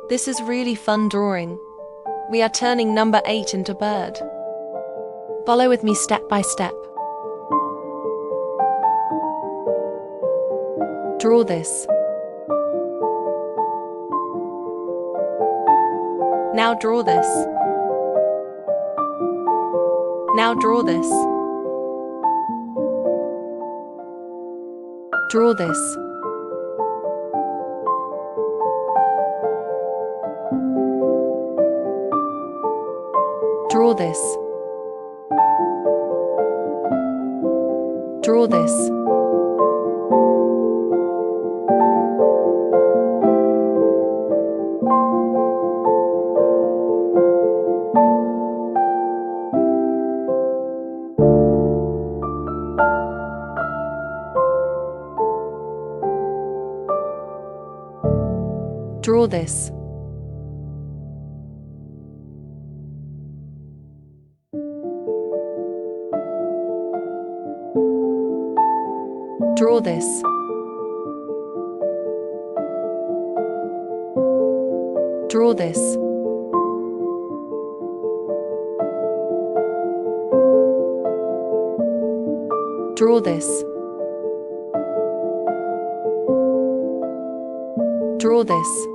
This is really fun drawing. We are turning number 8 into bird. Follow with me step by step. Draw this. Now draw this. Now draw this. Draw this. Draw this. Draw this. Draw this. Draw this. Draw this. Draw this. Draw this.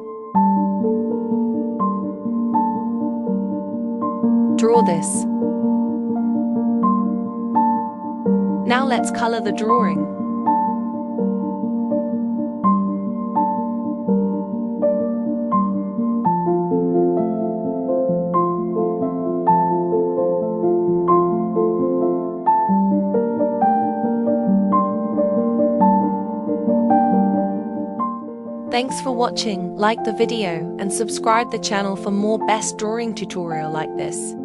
Draw this. Now let's color the drawing. Thanks for watching. Like the video and subscribe the channel for more best drawing tutorial like this.